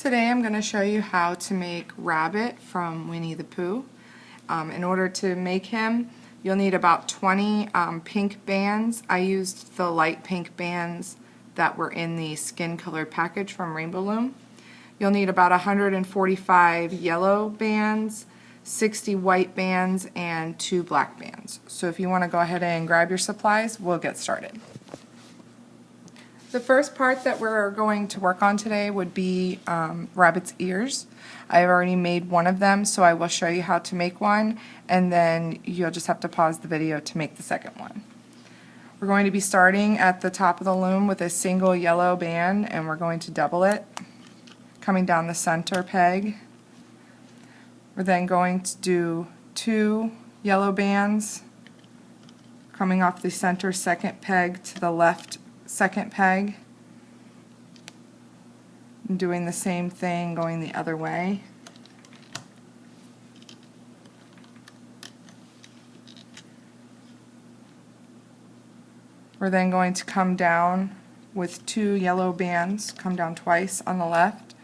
Today I'm going to show you how to make Rabbit from Winnie the Pooh. In order to make him, you'll need about 20 pink bands. I used the light pink bands that were in the skin colored package from Rainbow Loom. You'll need about 145 yellow bands, 60 white bands, and 2 black bands. So if you want to go ahead and grab your supplies, we'll get started. The first part that we're going to work on today would be Rabbit's ears. I've already made one of them, so I will show you how to make one, and then you'll just have to pause the video to make the second one. We're going to be starting at the top of the loom with a single yellow band, and we're going to double it, coming down the center peg. We're then going to do 2 yellow bands, coming off the center second peg to the left second peg, and doing the same thing going the other way. We're then going to come down with 2 yellow bands, come down twice on the left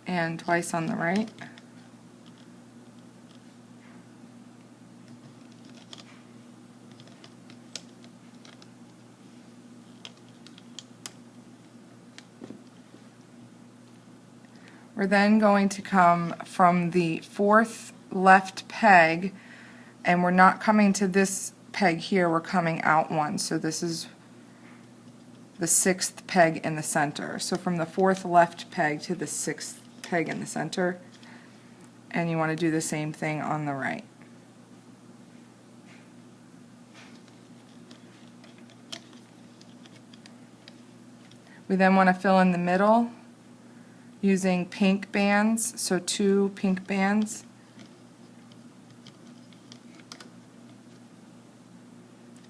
and twice on the right. We're then going to come from the 4th left peg, and we're not coming to this peg here, we're coming out one. So this is the 6th peg in the center. So from the 4th left peg to the 6th peg in the center, and you want to do the same thing on the right. We then want to fill in the middle using pink bands, so 2 pink bands.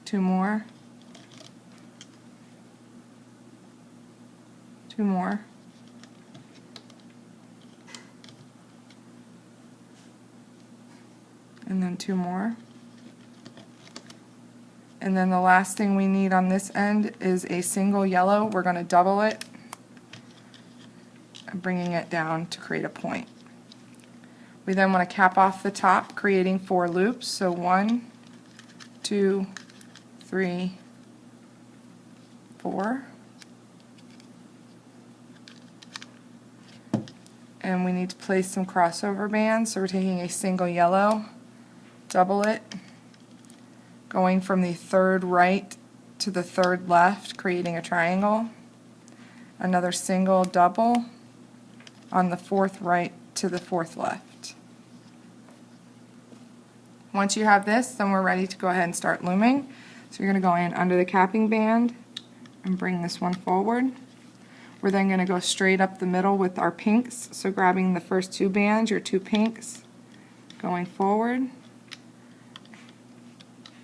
Two more. 2 more. And then 2 more. And then the last thing we need on this end is a single yellow. We're going to double it, bringing it down to create a point. We then want to cap off the top, creating 4 loops. So 1, 2, 3, 4. And we need to place some crossover bands. So we're taking a single yellow, double it, going from the 3rd right to the 3rd left, creating a triangle. Another single double on the 4th right to the 4th left. Once you have this, then we're ready to go ahead and start looming. So you're going to go in under the capping band and bring this one forward. We're then going to go straight up the middle with our pinks. So grabbing the first 2 bands, your 2 pinks, going forward,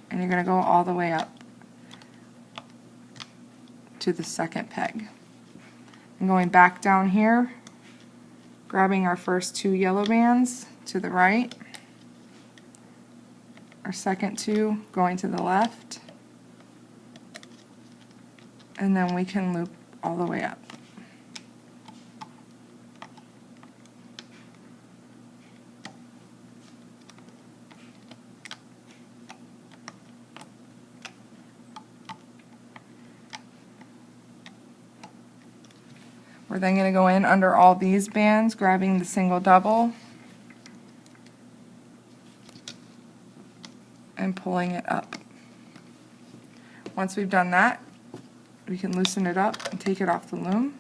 and you're going to go all the way up to the 2nd peg. And going back down here, grabbing our first 2 yellow bands to the right, our second 2 going to the left, and then we can loop all the way up. We're then going to go in under all these bands, grabbing the single double and pulling it up. Once we've done that, we can loosen it up and take it off the loom.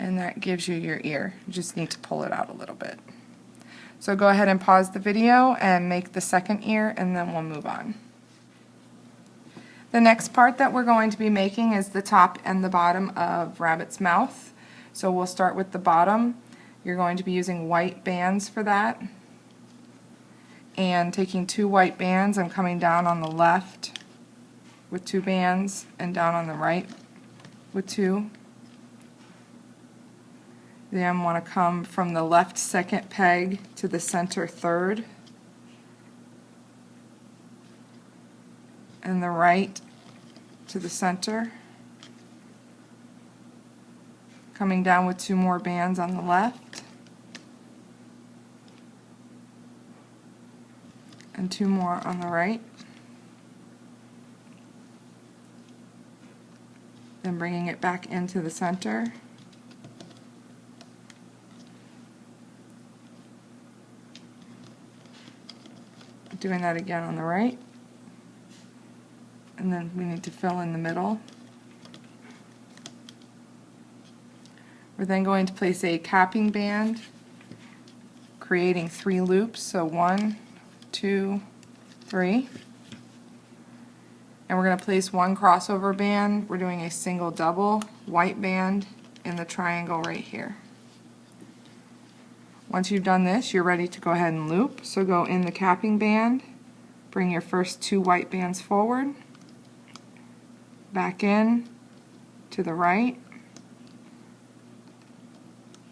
And that gives you your ear. You just need to pull it out a little bit. So go ahead and pause the video and make the second ear, and then we'll move on. The next part that we're going to be making is the top and the bottom of Rabbit's mouth. So we'll start with the bottom. You're going to be using white bands for that. And taking 2 white bands, I'm coming down on the left with 2 bands and down on the right with 2. Then want to come from the left second peg to the center third, and the right to the center, coming down with 2 more bands on the left, and 2 more on the right, then bringing it back into the center, doing that again on the right, and then we need to fill in the middle. We're then going to place a capping band, creating 3 loops, so 1, 2, 3. And we're going to place 1 crossover band. We're doing a single double white band in the triangle right here. Once you've done this, you're ready to go ahead and loop. So go in the capping band, bring your first 2 white bands forward, back in to the right,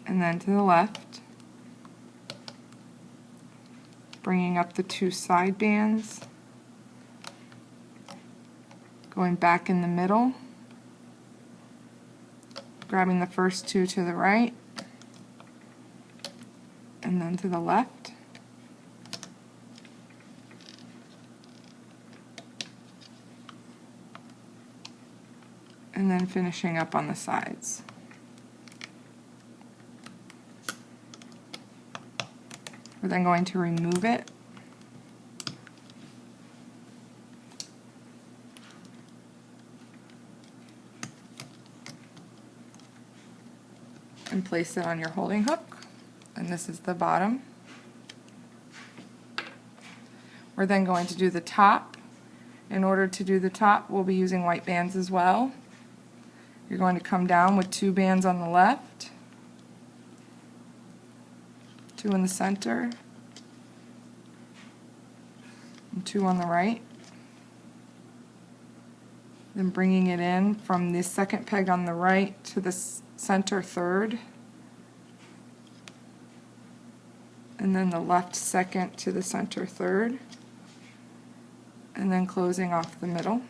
and then to the left, bringing up the 2 side bands, going back in the middle, grabbing the first 2 to the right, and then to the left, and then finishing up on the sides. We're then going to remove it and place it on your holding hook, and this is the bottom. We're then going to do the top. In order to do the top, we'll be using white bands as well. You're going to come down with 2 bands on the left, 2 in the center, and 2 on the right. Then bringing it in from the second peg on the right to the center third, and then the left second to the center third, and then closing off the middle.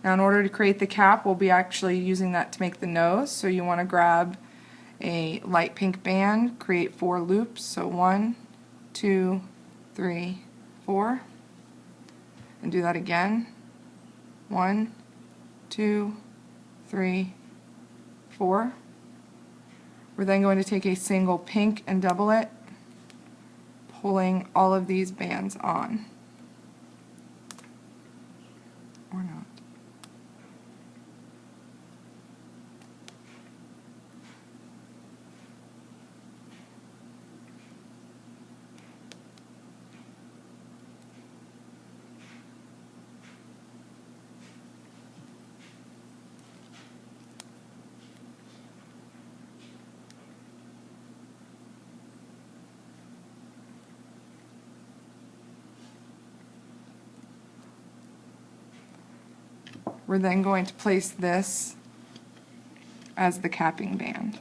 Now in order to create the cap, we'll be actually using that to make the nose, so you want to grab a light pink band, create 4 loops, so 1, 2, 3, 4, and do that again. 1, 2, 3, 4. We're then going to take a single pink and double it, pulling all of these bands on. Or not. We're then going to place this as the capping band.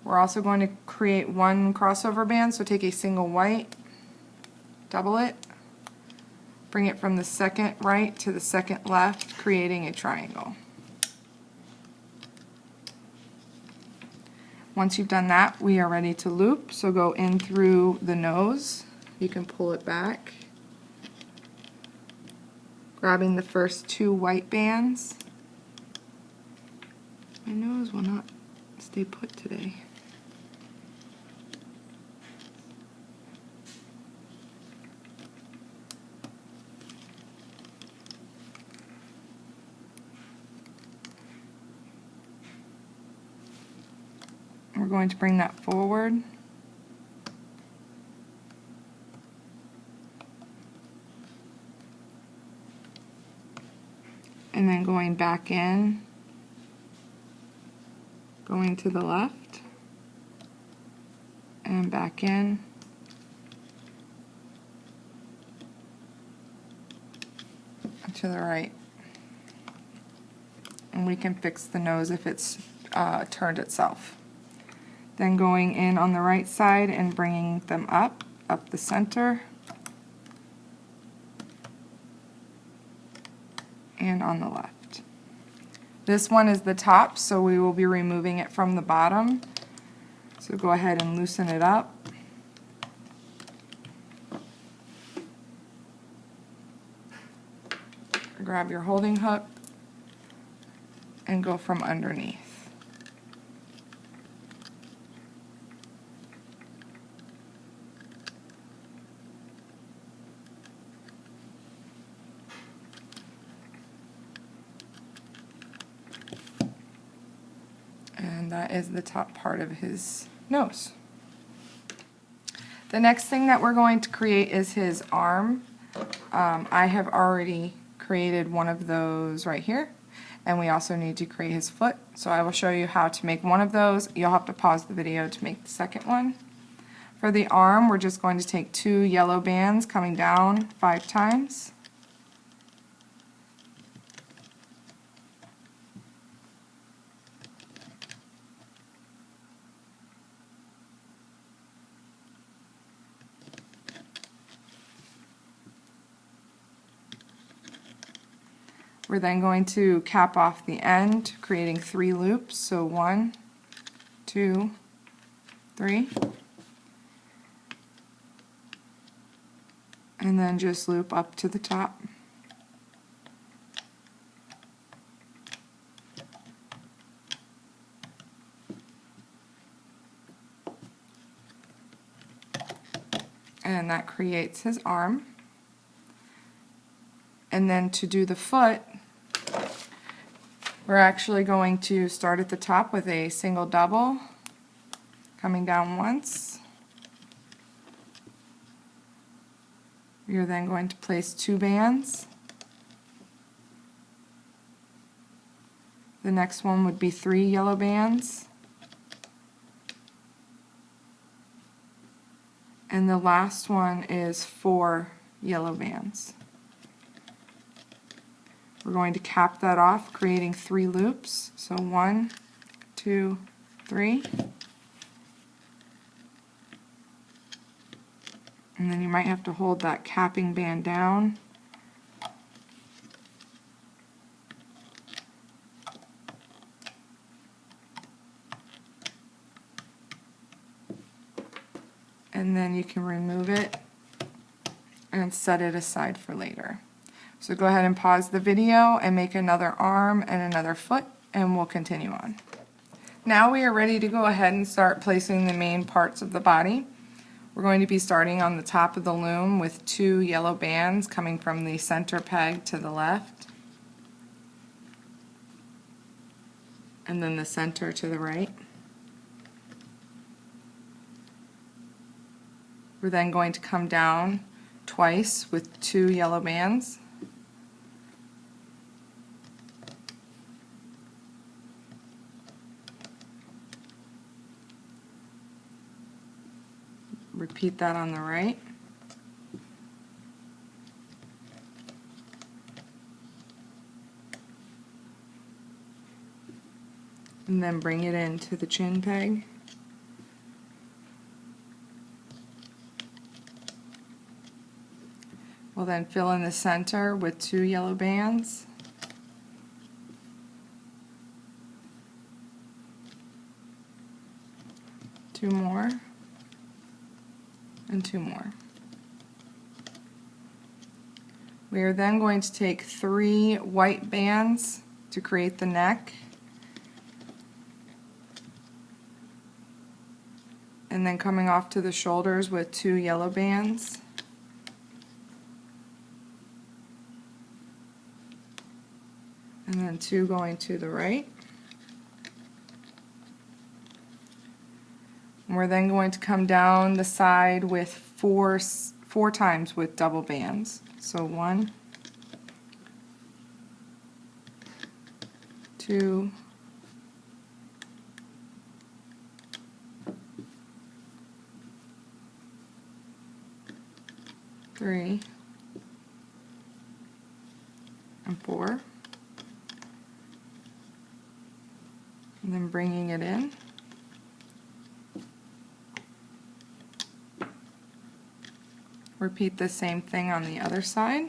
We're also going to create 1 crossover band, so take a single white, double it, bring it from the second right to the second left, creating a triangle. Once you've done that, we are ready to loop, so go in through the nose. You can pull it back, grabbing the first 2 white bands. My nose will not stay put today. We're going to bring that forward. And then going back in, going to the left, and back in, and to the right. And we can fix the nose if it's turned itself. Then going in on the right side and bringing them up the center, and on the left. This one is the top, so we will be removing it from the bottom. So go ahead and loosen it up. Grab your holding hook and go from underneath. And that is the top part of his nose. The next thing that we're going to create is his arm. I have already created one of those right here, and we also need to create his foot. So I will show you how to make one of those. You'll have to pause the video to make the second one. For the arm, we're just going to take 2 yellow bands coming down 5 times. We're then going to cap off the end, creating 3 loops. So 1, 2, 3. And then just loop up to the top. And that creates his arm. And then to do the foot, we're actually going to start at the top with a single double, coming down once. You're then going to place 2 bands. The next one would be 3 yellow bands. And the last one is 4 yellow bands. We're going to cap that off, creating 3 loops. So 1, 2, 3. And then you might have to hold that capping band down. And then you can remove it and set it aside for later. So go ahead and pause the video and make another arm and another foot, and we'll continue on. Now we are ready to go ahead and start placing the main parts of the body. We're going to be starting on the top of the loom with 2 yellow bands coming from the center peg to the left, and then the center to the right. We're then going to come down twice with 2 yellow bands. Repeat that on the right. And then bring it into the chin peg. We'll then fill in the center with 2 yellow bands. Two more. And 2 more. We are then going to take 3 white bands to create the neck, and then coming off to the shoulders with 2 yellow bands, and then 2 going to the right. We're then going to come down the side with 4 times with double bands. So 1, 2, 3, and 4, and then bringing it in. Repeat the same thing on the other side.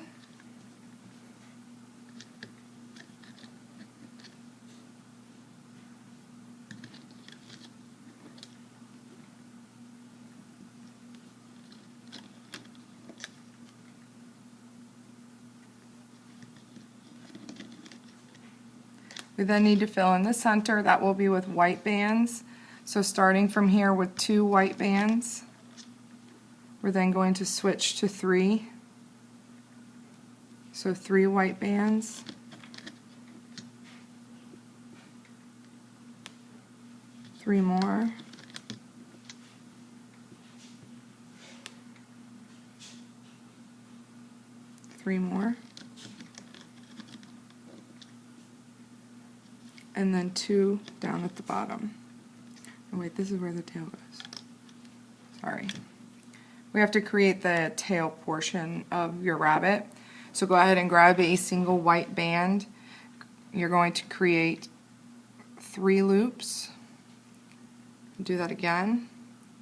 We then need to fill in the center. That will be with white bands. So starting from here with 2 white bands, we're then going to switch to 3. So 3 white bands. Three more. Three more. And then 2 down at the bottom. Oh wait, this is where the tail goes. Sorry. We have to create the tail portion of your rabbit. So go ahead and grab a single white band. You're going to create 3 loops. Do that again.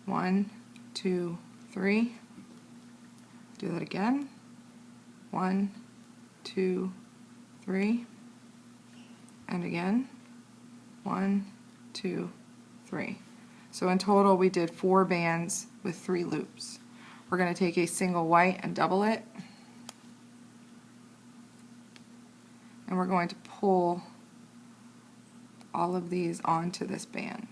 1, 2, 3. Do that again. 1, 2, 3. And again. 1, 2, 3. So in total we did 4 bands with 3 loops. We're going to take a single white and double it, and we're going to pull all of these onto this band.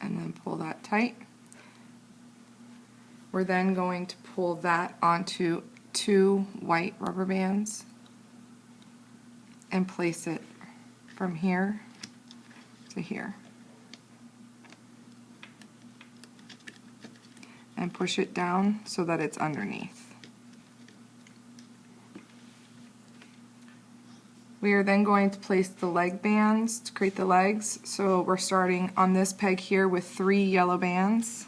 And then pull that tight. We're then going to pull that onto 2 white rubber bands and place it from here to here. And push it down so that it's underneath. We are then going to place the leg bands to create the legs. So we're starting on this peg here with 3 yellow bands.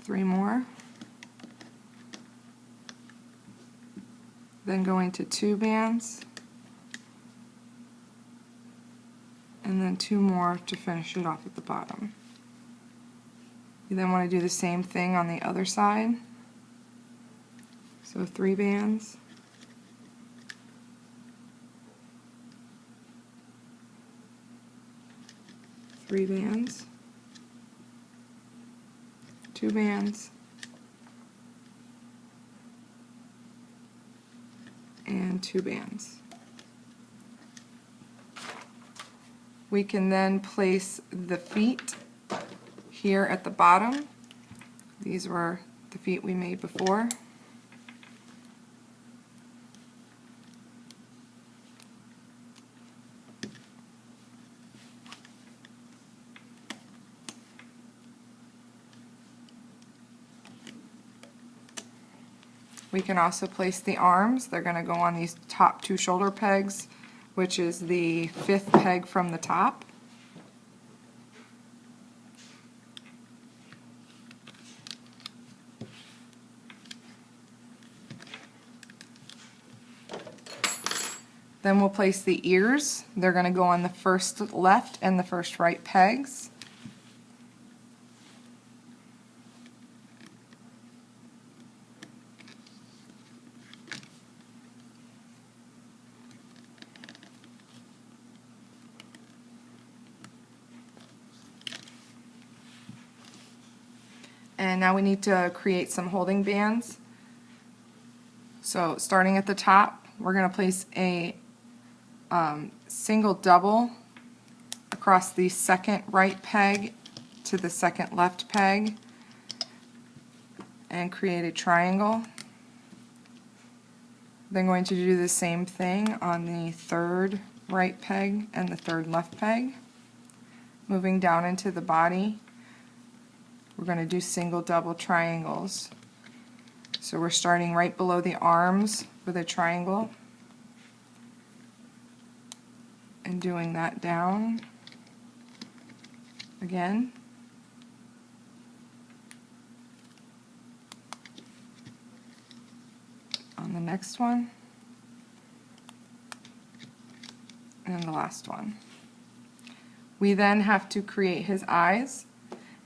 3 more. Then going to 2 bands. And then 2 more to finish it off at the bottom. You then want to do the same thing on the other side. So 3 bands. 3 bands. 2 bands. And 2 bands. We can then place the feet here at the bottom. These were the feet we made before. We can also place the arms. They're going to go on these top 2 shoulder pegs, which is the 5th peg from the top. Then we'll place the ears. They're going to go on the first left and the first right pegs. And now we need to create some holding bands. So starting at the top, we're going to place a single double across the second right peg to the second left peg and create a triangle. Then going to do the same thing on the third right peg and the third left peg. Moving down into the body, we're going to do single, double triangles. So we're starting right below the arms with a triangle and doing that down again. On the next one, and the last one. We then have to create his eyes.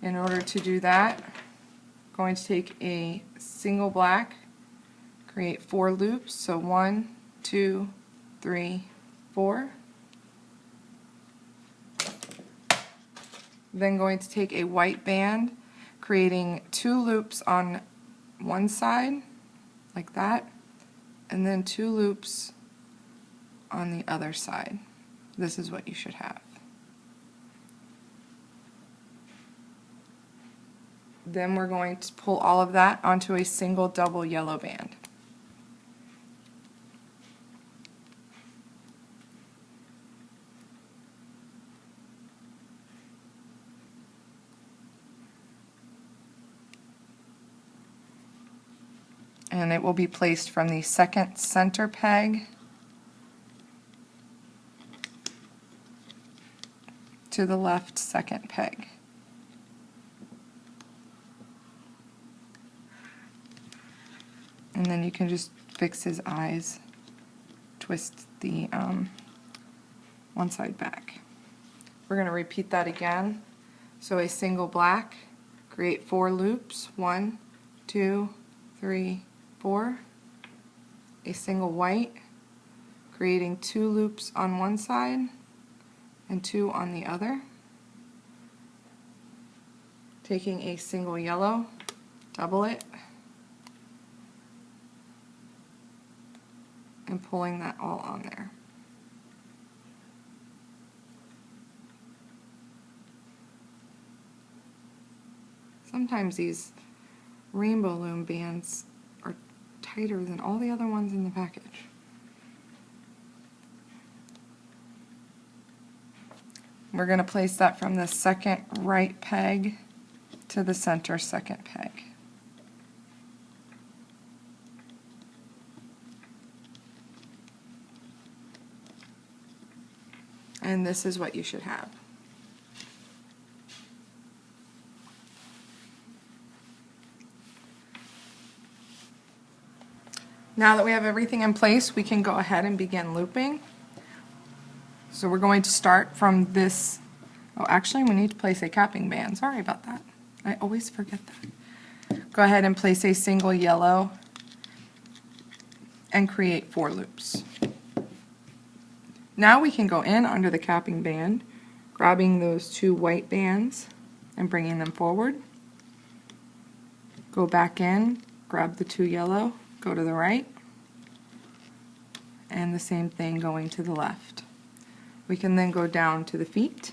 In order to do that, I'm going to take a single black, create 4 loops, so 1, 2, 3, 4. Then going to take a white band, creating 2 loops on one side, like that, and then 2 loops on the other side. This is what you should have. Then we're going to pull all of that onto a single double yellow band. And it will be placed from the second center peg to the left second peg. And then you can just fix his eyes, twist the one side back. We're going to repeat that again. So a single black, create 4 loops, 1, 2, 3, 4. A single white, creating 2 loops on one side and 2 on the other. Taking a single yellow, double it, and pulling that all on there. Sometimes these rainbow loom bands are tighter than all the other ones in the package. We're going to place that from the second right peg to the center second peg. And this is what you should have. Now that we have everything in place, we can go ahead and begin looping. So we're going to start from this. Oh, actually, we need to place a capping band. Sorry about that. I always forget that. Go ahead and place a single yellow and create 4 loops. Now we can go in under the capping band, grabbing those 2 white bands and bringing them forward. Go back in, grab the 2 yellow, go to the right, and the same thing going to the left. We can then go down to the feet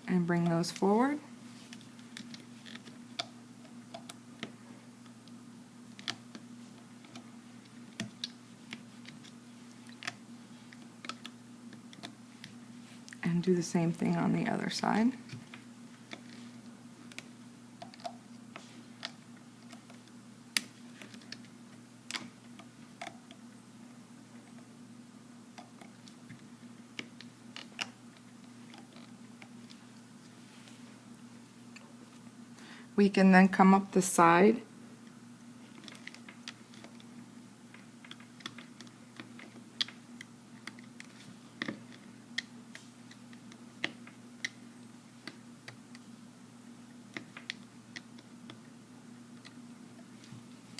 and bring those forward. And do the same thing on the other side. We can then come up the side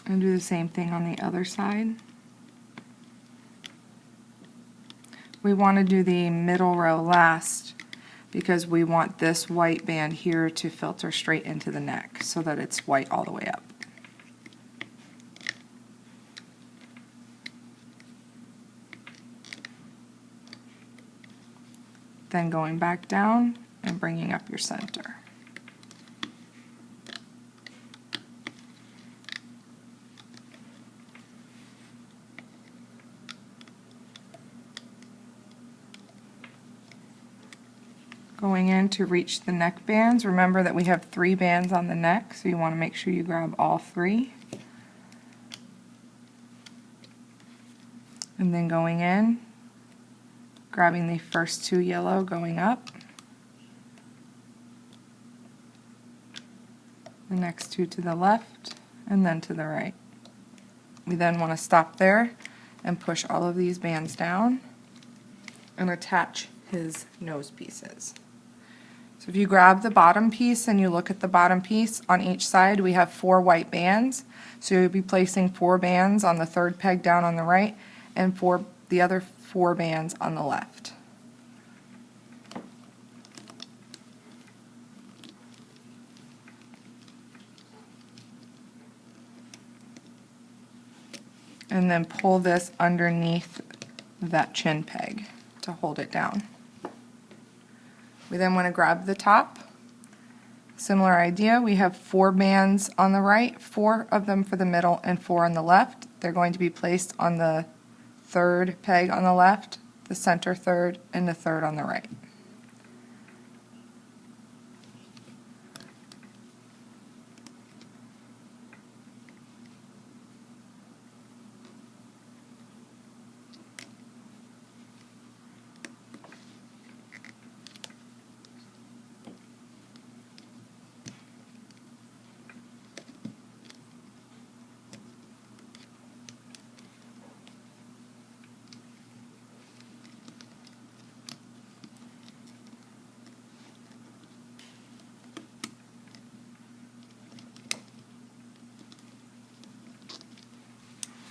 and do the same thing on the other side. We want to do the middle row last because we want this white band here to filter straight into the neck so that it's white all the way up. Then going back down and bringing up your center. Going in to reach the neck bands. Remember that we have 3 bands on the neck, so you want to make sure you grab all 3. And then going in, grabbing the first 2 yellow, going up, the next 2 to the left, and then to the right. We then want to stop there and push all of these bands down and attach his nose pieces. So if you grab the bottom piece and you look at the bottom piece, on each side we have 4 white bands. So you'll be placing 4 bands on the 3rd peg down on the right and the other 4 bands on the left. And then pull this underneath that chin peg to hold it down. We then want to grab the top. Similar idea, we have 4 bands on the right, 4 of them for the middle and 4 on the left. They're going to be placed on the 3rd peg on the left, the center 3rd, and the 3rd on the right.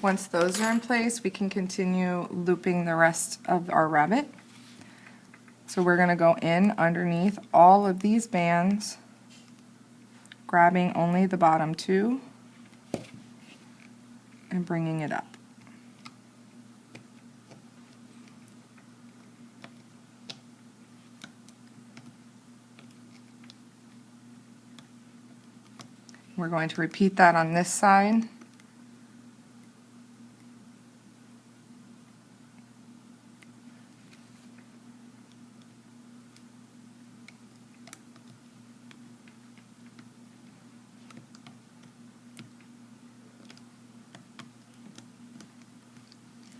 Once those are in place, we can continue looping the rest of our rabbit. So we're going to go in underneath all of these bands, grabbing only the bottom 2 and bringing it up. We're going to repeat that on this side.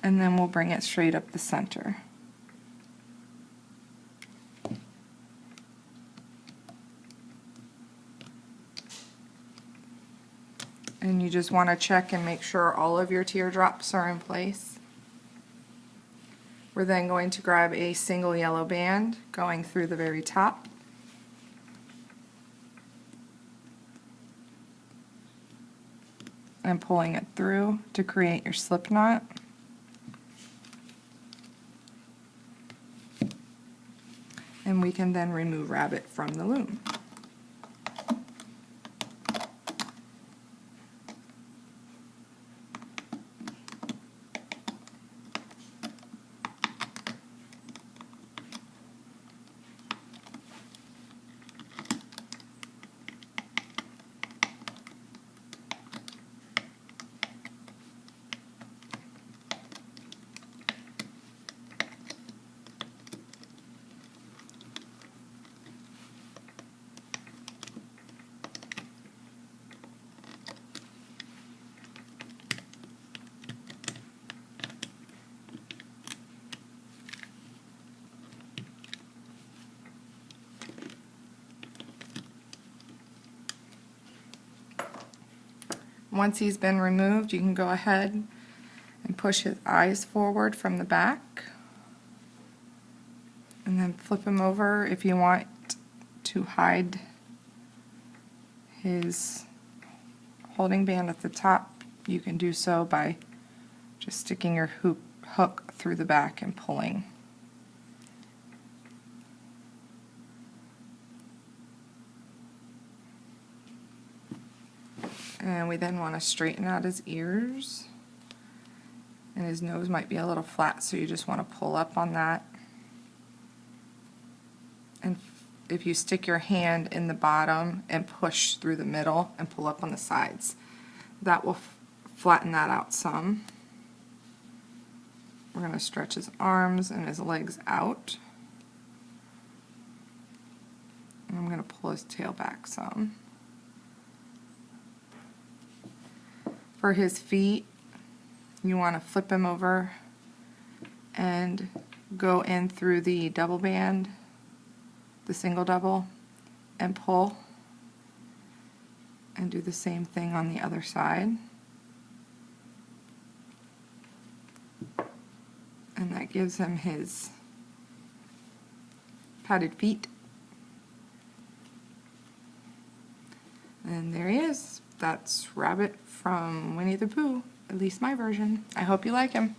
And then we'll bring it straight up the center. And you just want to check and make sure all of your teardrops are in place. We're then going to grab a single yellow band going through the very top. And pulling it through to create your slip knot. And we can then remove rabbit from the loom. Once he's been removed, you can go ahead and push his eyes forward from the back. And then flip him over if you want to hide his holding band at the top. You can do so by just sticking your hook through the back and pulling. And we then want to straighten out his ears. And his nose might be a little flat, so you just want to pull up on that. And if you stick your hand in the bottom and push through the middle and pull up on the sides, that will flatten that out some. We're going to stretch his arms and his legs out. I'm going to pull his tail back some. For his feet, you want to flip him over and go in through the double band, the single double, and pull, and do the same thing on the other side. And that gives him his padded feet. And there he is. That's Rabbit from Winnie the Pooh, at least my version. I hope you like him.